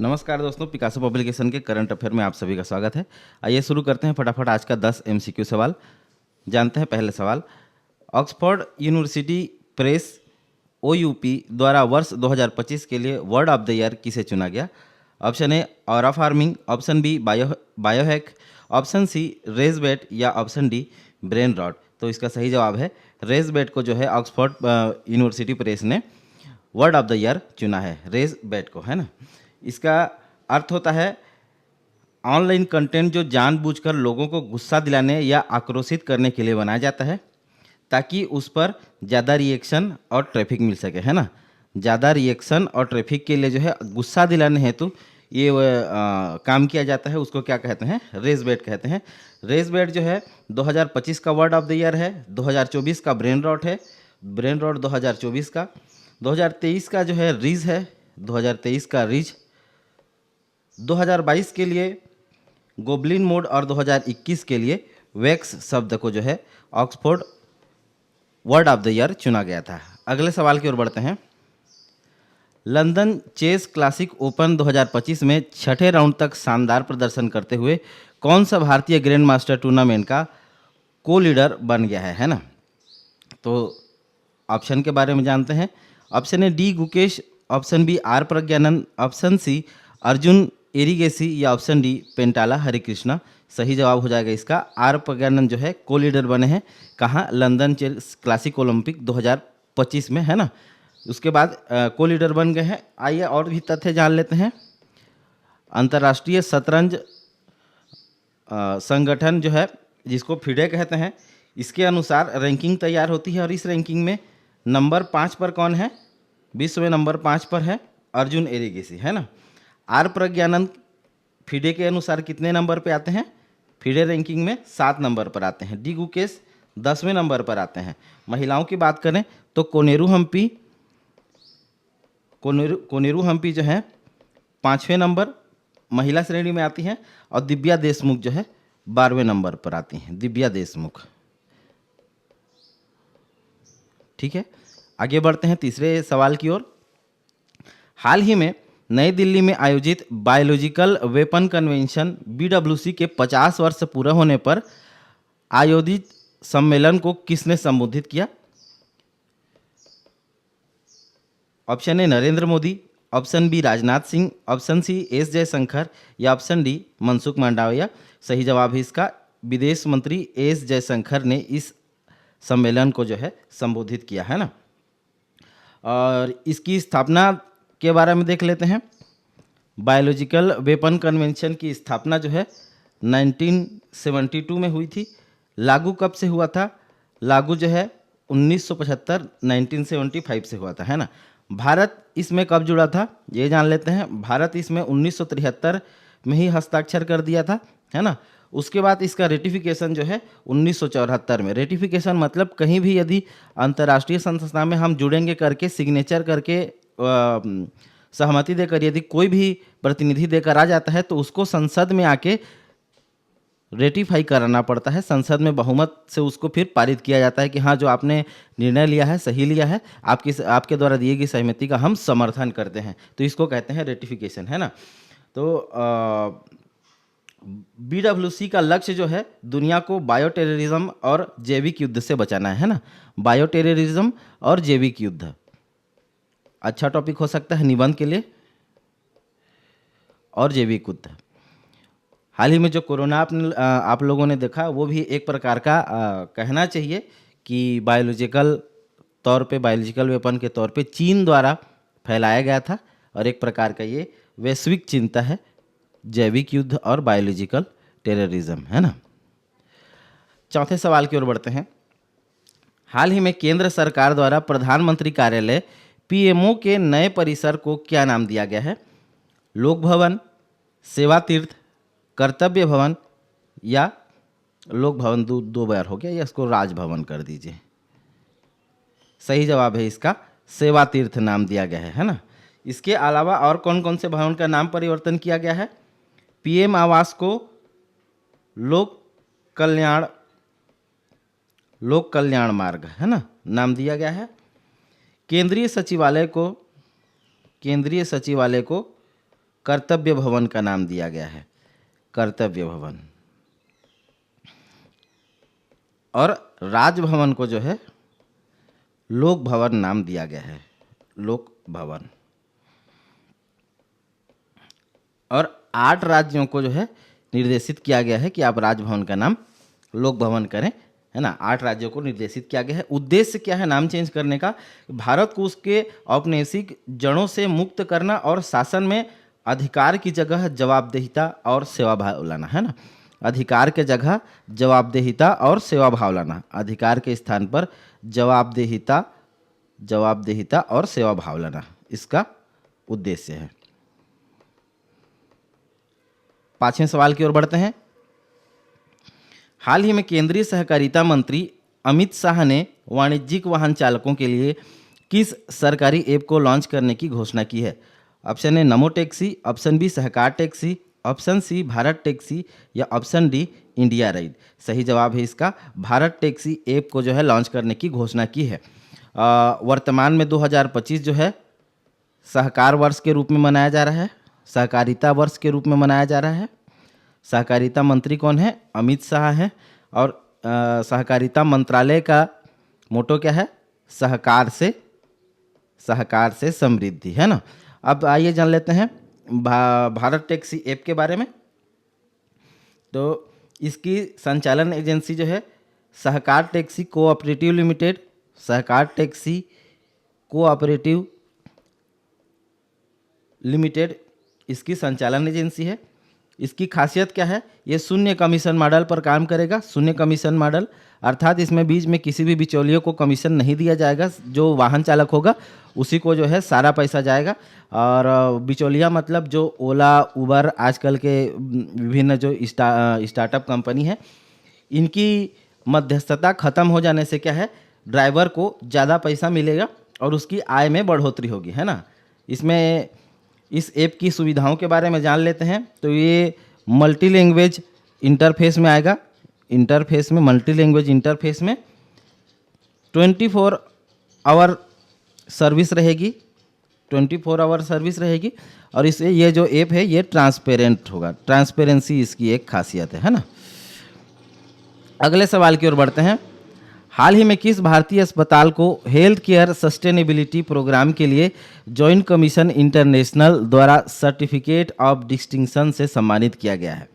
नमस्कार दोस्तों, Picasso publication के करंट अफेयर में आप सभी का स्वागत है। आइए शुरू करते हैं फटाफट आज का 10 एमसीक्यू सवाल। जानते हैं पहले सवाल। ऑक्सफोर्ड यूनिवर्सिटी प्रेस ओयूपी द्वारा वर्ष 2025 के लिए वर्ड ऑफ द ईयर किसे चुना गया? Option A aura farming, option B biohack, option C rage bait या ऑप्शन डी ब्रेन रॉट। तो इसका सही जवाब है रेजबेट को जो है ऑक्सफोर्ड यूनिवर्सिटी प्रेस ने वर्ड ऑफ द ईयर चुना है, रेजबेट को, है ना। इसका अर्थ होता है ऑनलाइन कंटेंट जो जानबूझकर लोगों को गुस्सा दिलाने या आक्रोशित करने के लिए बनाया जाता है ताकि उस पर ज़्यादा रिएक्शन और ट्रैफिक मिल सके, है ना। ज़्यादा रिएक्शन और ट्रैफिक के लिए जो है गुस्सा दिलाने हेतु ये काम किया जाता है, उसको क्या कहते हैं? रेजबेट कहते हैं। रेजबेट जो है 2025 का वर्ड ऑफ द ईयर है, 2024 का ब्रेन रॉट है, ब्रेन रॉट 2024 का, 2023 का जो है रीज है, 2023 का रीज, 2022 के लिए गोबलिन मोड और 2021 के लिए वैक्स शब्द को जो है Oxford word of the year चुना गया था। अगले सवाल की ओर बढ़ते हैं। लंदन चेस क्लासिक ओपन 2025 में छठे राउंड तक शानदार प्रदर्शन करते हुए कौन सा भारतीय ग्रैंड मास्टर टूर्नामेंट का को लीडर बन गया है ना। तो ऑप्शन के बारे में जानते हैं। Option A D Gukesh, option B R Praggnanandhaa, option C Arjun Erigaisi या ऑप्शन डी पेंटाला हरिकृष्णा। सही जवाब हो जाएगा इसका आर प्रज्ञानंद जो है को लीडर बने हैं। कहाँ? लंदन चेस क्लासिक ओलंपिक 2025 में, है ना। उसके बाद को लीडर बन गए हैं। आइए और भी तथ्य जान लेते हैं। अंतर्राष्ट्रीय शतरंज संगठन जो है, जिसको फिडे कहते हैं, इसके अनुसार रैंकिंग तैयार होती है और इस रैंकिंग में नंबर 5 पर कौन है? विश्व में नंबर 5 पर है अर्जुन एरिगेसी, है ना। आर प्रज्ञानंद फिडे के अनुसार कितने नंबर पे आते हैं? फिडे रैंकिंग में 7 नंबर पर आते हैं। डी गुकेश 10वें नंबर पर आते हैं। महिलाओं की बात करें तो कोनेरू हम्पी जो है 5वें नंबर महिला श्रेणी में आती हैं और दिव्या देशमुख जो है 12वें नंबर पर आती हैं। दिव्या देशमुख, ठीक है। आगे बढ़ते हैं तीसरे सवाल की ओर। हाल ही में नई दिल्ली में आयोजित बायोलॉजिकल वेपन कन्वेंशन BWC के 50 वर्ष पूरे होने पर आयोजित सम्मेलन को किसने संबोधित किया? Option A Narendra Modi, option B Rajnath Singh, option C S Jaishankar या ऑप्शन डी मनसुख मांडविया। सही जवाब है इसका विदेश मंत्री एस जयशंकर ने इस सम्मेलन को जो है संबोधित किया, है ना। और इसकी स्थापना के बारे में देख लेते हैं। बायोलॉजिकल वेपन कन्वेंशन की स्थापना जो है 1972 में हुई थी। लागू कब से हुआ था? लागू जो है 1975 से हुआ था, है ना। भारत इसमें कब जुड़ा था ये जान लेते हैं। भारत इसमें 1973 में ही हस्ताक्षर कर दिया था, है ना। उसके बाद इसका रेटिफिकेशन जो है 1974 में। रेटिफिकेशन मतलब कहीं भी यदि अंतर्राष्ट्रीय संस्था में हम जुड़ेंगे करके सिग्नेचर करके सहमति देकर यदि कोई भी प्रतिनिधि देकर आ जाता है तो उसको संसद में आके रेटिफाई कराना पड़ता है। संसद में बहुमत से उसको फिर पारित किया जाता है कि हाँ, जो आपने निर्णय लिया है सही लिया है, आपके द्वारा दिए गई सहमति का हम समर्थन करते हैं। तो इसको कहते हैं रेटिफिकेशन, है ना। तो BWC का लक्ष्य जो है दुनिया को बायोटेररिज्म और जैविक युद्ध से बचाना है ना। बायोटेररिज्म और जैविक युद्ध अच्छा टॉपिक हो सकता है निबंध के लिए। और जैविक युद्ध, हाल ही में जो कोरोना आप लोगों ने देखा वो भी एक प्रकार का कहना चाहिए कि बायोलॉजिकल वेपन के तौर पे चीन द्वारा फैलाया गया था और एक प्रकार का ये वैश्विक चिंता है, जैविक युद्ध और बायोलॉजिकल टेररिज्म, है ना। चौथे सवाल की ओर बढ़ते हैं। हाल ही में केंद्र सरकार द्वारा प्रधानमंत्री कार्यालय PMO के नए परिसर को क्या नाम दिया गया है? लोक भवन, सेवा तीर्थ, कर्तव्य भवन या लोक भवन दो बार हो गया, या इसको राजभवन कर दीजिए। सही जवाब है इसका सेवा तीर्थ नाम दिया गया है ना। इसके अलावा और कौन कौन से भवन का नाम परिवर्तन किया गया है? PM आवास को लोक कल्याण मार्ग, है ना, नाम दिया गया है। केंद्रीय सचिवालय को कर्तव्य भवन का नाम दिया गया है, कर्तव्य भवन। और राजभवन को जो है लोक भवन नाम दिया गया है, लोक भवन। और 8 राज्यों को जो है निर्देशित किया गया है कि आप राजभवन का नाम लोक भवन करें, है ना। 8 राज्यों को निर्देशित किया गया है। उद्देश्य क्या है नाम चेंज करने का? भारत को उसके औपनिवेशिक जड़ों से मुक्त करना और शासन में अधिकार की जगह जवाबदेहिता और सेवा भाव लाना, है ना। अधिकार के जगह जवाबदेहिता और सेवा भाव लाना, अधिकार के स्थान पर जवाबदेहिता और सेवा भाव लाना, इसका उद्देश्य है। 5वें सवाल की ओर बढ़ते हैं। हाल ही में केंद्रीय सहकारिता मंत्री अमित शाह ने वाणिज्यिक वाहन चालकों के लिए किस सरकारी ऐप को लॉन्च करने की घोषणा की है? Option A Namo taxi, option B Sahkar taxi, option C Bharat taxi या ऑप्शन डी इंडिया राइड। सही जवाब है इसका भारत टैक्सी ऐप को जो है लॉन्च करने की घोषणा की है। वर्तमान में 2025 जो है सहकार वर्ष के रूप में मनाया जा रहा है, सहकारिता वर्ष के रूप में मनाया जा रहा है। सहकारिता मंत्री कौन है? अमित शाह है। और सहकारिता मंत्रालय का मोटो क्या है? सहकार से समृद्धि, है ना। अब आइए जान लेते हैं भारत टैक्सी ऐप के बारे में। तो इसकी संचालन एजेंसी जो है सहकार टैक्सी कोऑपरेटिव लिमिटेड, सहकार टैक्सी कोऑपरेटिव लिमिटेड इसकी संचालन एजेंसी है। इसकी खासियत क्या है? ये शून्य कमीशन मॉडल पर काम करेगा। शून्य कमीशन मॉडल अर्थात इसमें बीच में किसी भी बिचौलियों को कमीशन नहीं दिया जाएगा। जो वाहन चालक होगा उसी को जो है सारा पैसा जाएगा। और बिचौलिया मतलब जो ओला, उबर, आजकल के विभिन्न जो स्टार्टअप कंपनी है, इनकी मध्यस्थता खत्म हो जाने से क्या है, ड्राइवर को ज़्यादा पैसा मिलेगा और उसकी आय में बढ़ोतरी होगी, है ना। इसमें इस ऐप की सुविधाओं के बारे में जान लेते हैं। तो ये मल्टी लैंग्वेज इंटरफेस में आएगा, मल्टी लैंग्वेज इंटरफेस में 24 आवर सर्विस रहेगी, 24 आवर सर्विस रहेगी। और इसे ये जो ऐप है ये ट्रांसपेरेंट होगा, ट्रांसपेरेंसी इसकी एक खासियत है ना। अगले सवाल की ओर बढ़ते हैं। हाल ही में किस भारतीय अस्पताल को हेल्थ केयर सस्टेनेबिलिटी प्रोग्राम के लिए जॉइंट कमीशन इंटरनेशनल द्वारा सर्टिफिकेट ऑफ डिस्टिंक्शन से सम्मानित किया गया है?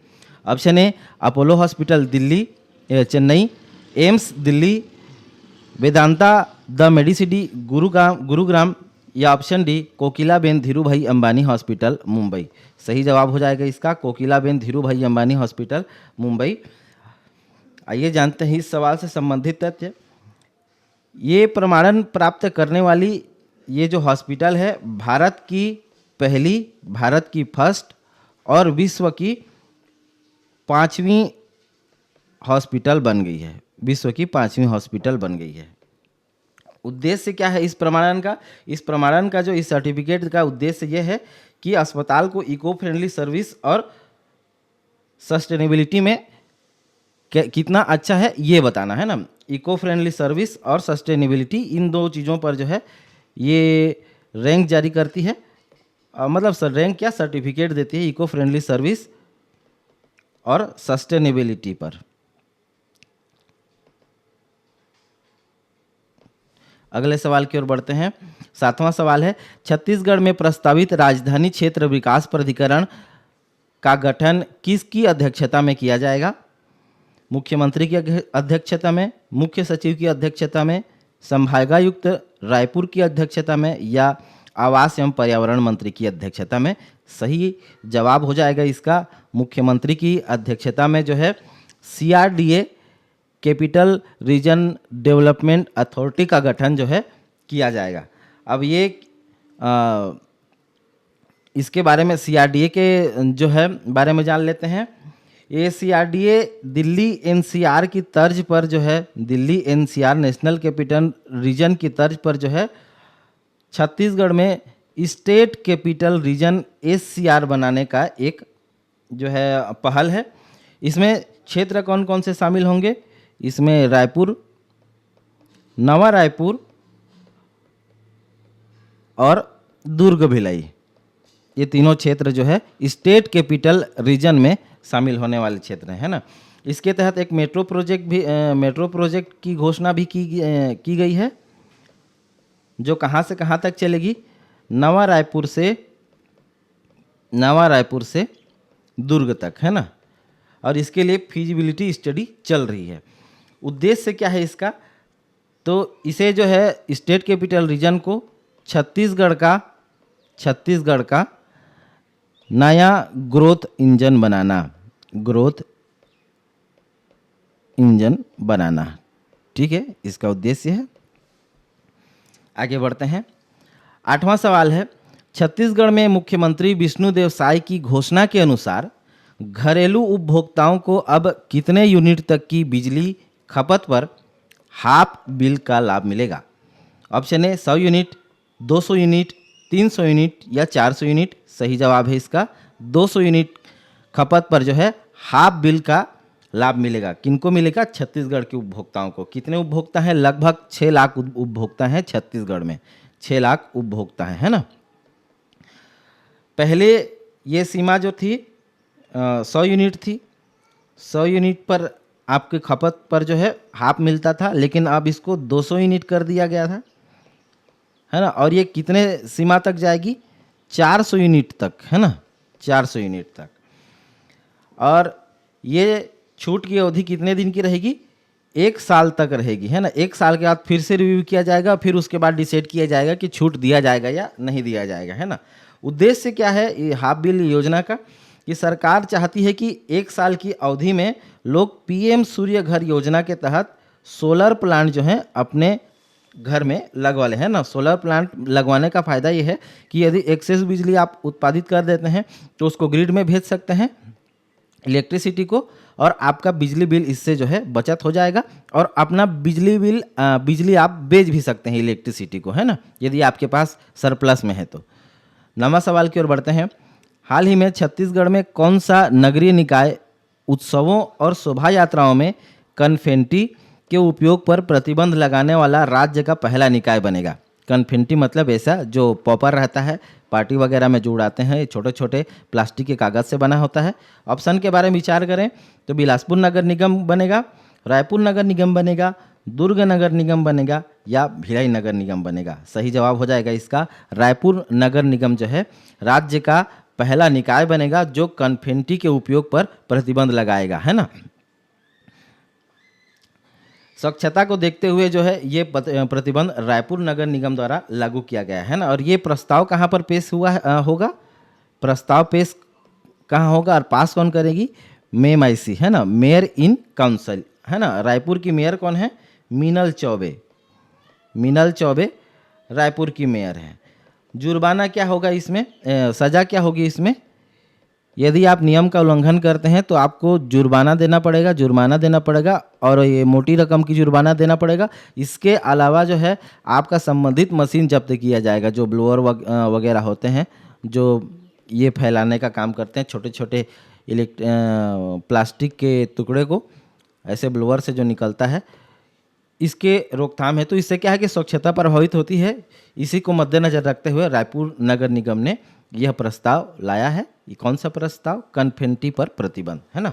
Option A Apollo hospital Delhi Chennai, AIIMS Delhi, Vedanta the Medicity Gurugram या option D Kokilaben Dhirubhai Ambani hospital Mumbai. सही जवाब हो जाएगा इसका कोकिलाबेन धीरूभाई अंबानी हॉस्पिटल मुंबई। आइए जानते हैं इस सवाल से संबंधित तथ्य। ये प्रमाणन प्राप्त करने वाली ये जो हॉस्पिटल है भारत की पहली, भारत की फर्स्ट और विश्व की 5वीं हॉस्पिटल बन गई है, विश्व की 5वीं हॉस्पिटल बन गई है। उद्देश्य क्या है इस प्रमाणन का? इस प्रमाणन का जो इस सर्टिफिकेट का उद्देश्य ये है कि अस्पताल को इको फ्रेंडली सर्विस और सस्टेनेबिलिटी में कितना अच्छा है ये बताना, है ना। इको फ्रेंडली सर्विस और सस्टेनेबिलिटी, इन दो चीज़ों पर जो है ये रैंक जारी करती है। मतलब रैंक क्या, सर्टिफिकेट देती है इको फ्रेंडली सर्विस और सस्टेनेबिलिटी पर। अगले सवाल की ओर बढ़ते हैं। 7वां सवाल है, छत्तीसगढ़ में प्रस्तावित राजधानी क्षेत्र विकास प्राधिकरण का गठन किसकी अध्यक्षता में किया जाएगा? मुख्यमंत्री की अध्यक्षता में, मुख्य सचिव की अध्यक्षता में, संभागायुक्त रायपुर की अध्यक्षता में या आवास एवं पर्यावरण मंत्री की अध्यक्षता में? सही जवाब हो जाएगा इसका मुख्यमंत्री की अध्यक्षता में जो है CRDA capital region development authority का गठन जो है किया जाएगा। अब ये इसके बारे में CRDA के जो है बारे में जान लेते हैं। ये CRDA दिल्ली NCR की तर्ज पर जो है, Delhi NCR national capital region की तर्ज पर जो है छत्तीसगढ़ में स्टेट कैपिटल रीजन SCR बनाने का एक जो है पहल है। इसमें क्षेत्र कौन कौन से शामिल होंगे? इसमें रायपुर, नवा रायपुर, और दुर्ग भिलाई, ये तीनों क्षेत्र जो है स्टेट कैपिटल रीजन में शामिल होने वाले क्षेत्र हैं, है ना। इसके तहत एक मेट्रो प्रोजेक्ट की घोषणा भी की गई है, जो कहाँ से कहाँ तक चलेगी, नवा रायपुर से दुर्ग तक, है ना। और इसके लिए फिजिबिलिटी स्टडी चल रही है। उद्देश्य क्या है इसका, तो इसे जो है स्टेट कैपिटल रीजन को छत्तीसगढ़ का नया ग्रोथ इंजन बनाना, ठीक है, इसका उद्देश्य है। आगे बढ़ते हैं। 8वां सवाल है, छत्तीसगढ़ में मुख्यमंत्री विष्णुदेव साय की घोषणा के अनुसार घरेलू उपभोक्ताओं को अब कितने यूनिट तक की बिजली खपत पर हाफ बिल का लाभ मिलेगा? Option A 100 unit, 200 unit, 300 unit या 400 यूनिट। सही जवाब है इसका 200 यूनिट खपत पर जो है हाफ बिल का लाभ मिलेगा। किनको मिलेगा? छत्तीसगढ़ के उपभोक्ताओं को। कितने उपभोक्ता हैं? लगभग 6 लाख उपभोक्ता हैं छत्तीसगढ़ में, 6 लाख उपभोक्ता हैं, है ना। पहले ये सीमा जो थी 100 यूनिट थी, 100 यूनिट पर आपके खपत पर जो है हाफ मिलता था, लेकिन अब इसको 200 यूनिट कर दिया गया था, है ना। और ये कितने सीमा तक जाएगी? 400 यूनिट तक, है ना, 400 यूनिट तक। और ये छूट की अवधि कितने दिन की रहेगी? 1 साल तक रहेगी, है ना। 1 साल के बाद फिर से रिव्यू किया जाएगा, फिर उसके बाद डिसाइड किया जाएगा कि छूट दिया जाएगा या नहीं दिया जाएगा, है ना। उद्देश्य क्या है ये हाफ बिल योजना का, कि सरकार चाहती है कि 1 साल की अवधि में लोग पीएम सूर्य घर योजना के तहत सोलर प्लांट जो है अपने घर में लगवा लें, है ना। सोलर प्लांट लगवाने का फ़ायदा ये है कि यदि एक्सेस बिजली आप उत्पादित कर देते हैं तो उसको ग्रिड में भेज सकते हैं इलेक्ट्रिसिटी को, और आपका बिजली बिल इससे जो है बचत हो जाएगा, और अपना बिजली आप बेच भी सकते हैं इलेक्ट्रिसिटी को, है ना, यदि आपके पास सरप्लस में है तो। 9वां सवाल की ओर बढ़ते हैं। हाल ही में छत्तीसगढ़ में कौन सा नगरीय निकाय उत्सवों और शोभा यात्राओं में कन्फेंटी के उपयोग पर प्रतिबंध लगाने वाला राज्य का पहला निकाय बनेगा? कन्फेंटी मतलब ऐसा जो पॉपर रहता है, पार्टी वगैरह में जो उड़ाते हैं, छोटे छोटे प्लास्टिक के कागज़ से बना होता है। ऑप्शन के बारे में विचार करें तो बिलासपुर नगर निगम बनेगा, रायपुर नगर निगम बनेगा, दुर्ग नगर निगम बनेगा या भिलाई नगर निगम बनेगा। सही जवाब हो जाएगा इसका रायपुर नगर निगम जो है राज्य का पहला निकाय बनेगा जो कन्फेंटी के उपयोग पर प्रतिबंध लगाएगा, है ना। स्वच्छता को देखते हुए जो है ये प्रतिबंध रायपुर नगर निगम द्वारा लागू किया गया है ना। और ये प्रस्ताव कहाँ पर पेश होगा? प्रस्ताव पेश कहाँ होगा और पास कौन करेगी? मेमआईसी, है ना, मेयर इन काउंसिल, है ना। रायपुर की मेयर कौन है? मीनल चौबे रायपुर की मेयर है। जुर्माना क्या होगा इसमें? सज़ा क्या होगी इसमें? यदि आप नियम का उल्लंघन करते हैं तो आपको जुर्माना देना पड़ेगा और ये मोटी रकम की जुर्माना देना पड़ेगा। इसके अलावा जो है आपका संबंधित मशीन जब्त किया जाएगा, जो ब्लोअर वगैरह होते हैं जो ये फैलाने का काम करते हैं, छोटे छोटे प्लास्टिक के टुकड़े को ऐसे ब्लोअर से जो निकलता है, इसके रोकथाम है। तो इससे क्या है कि स्वच्छता प्रभावित होती है। इसी को मद्देनजर रखते हुए रायपुर नगर निगम ने यह प्रस्ताव लाया है। ये कौन सा प्रस्ताव? कन्फेंटी पर प्रतिबंध, है ना।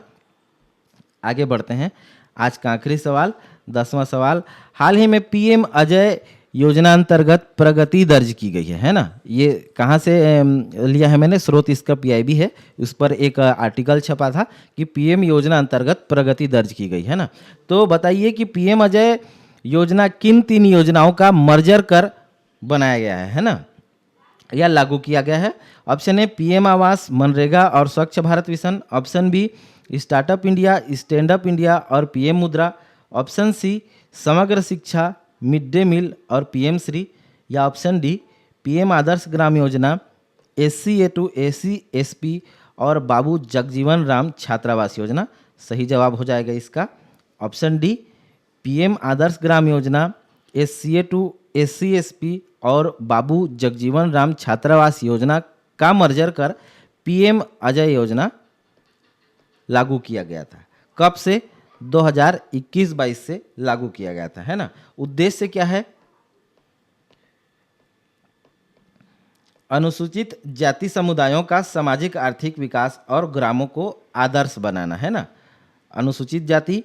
आगे बढ़ते हैं। आज का आखिरी सवाल, 10वां सवाल। हाल ही में पीएम अजय योजना अंतर्गत प्रगति दर्ज की गई है ना। ये कहाँ से लिया है मैंने? स्रोत इसका पीआईबी है। उस पर एक आर्टिकल छपा था कि पीएम योजना अंतर्गत प्रगति दर्ज की गई, है ना। तो बताइए कि पीएम अजय योजना किन 3 योजनाओं का मर्जर कर बनाया गया है ना, या लागू किया गया है? ऑप्शन ए पीएम आवास, मनरेगा और Swachh Bharat mission. Option B startup India, stand up India और PM Mudra. Option C Samagra Shiksha, mid day meal और पीएम श्री। या option D PM Adarsh Gram Yojana, SCA to SC/SP और बाबू जगजीवन राम छात्रावास योजना। सही जवाब हो जाएगा इसका option D PM Adarsh Gram Yojana, SCA to SC/SP और बाबू जगजीवन राम छात्रावास योजना का मर्जर कर पीएम अजय योजना लागू किया गया था। कब से? 2021-22 से लागू किया गया था, है ना। उद्देश्य क्या है? अनुसूचित जाति समुदायों का सामाजिक आर्थिक विकास और ग्रामों को आदर्श बनाना है ना। अनुसूचित जाति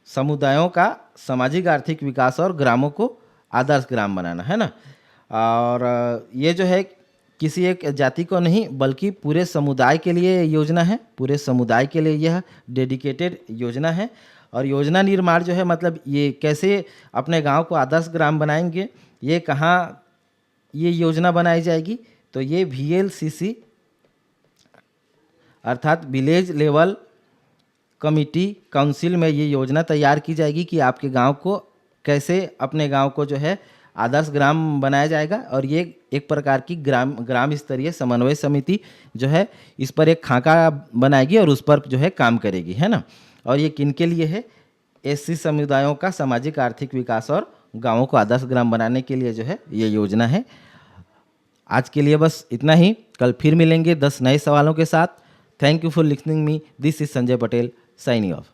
समुदायों का सामाजिक आर्थिक विकास और ग्रामों को आदर्श ग्राम बनाना है ना। और ये जो है किसी एक जाति को नहीं बल्कि पूरे समुदाय के लिए योजना है, पूरे समुदाय के लिए यह डेडिकेटेड योजना है। और योजना निर्माण जो है मतलब ये कैसे अपने गांव को आदर्श ग्राम बनाएंगे, ये कहाँ ये योजना बनाई जाएगी, तो ये VLCC अर्थात विलेज लेवल कमिटी काउंसिल में ये योजना तैयार की जाएगी कि आपके गांव को कैसे, अपने गांव को जो है आदर्श ग्राम बनाया जाएगा। और ये एक प्रकार की ग्राम स्तरीय समन्वय समिति जो है इस पर एक खाका बनाएगी और उस पर जो है काम करेगी, है ना। और ये किनके लिए है, SC समुदायों का सामाजिक आर्थिक विकास और गांवों को आदर्श ग्राम बनाने के लिए जो है ये योजना है। आज के लिए बस इतना ही, कल फिर मिलेंगे 10 नए सवालों के साथ। Thank you for listening me, this is Sanjay Patel signing off.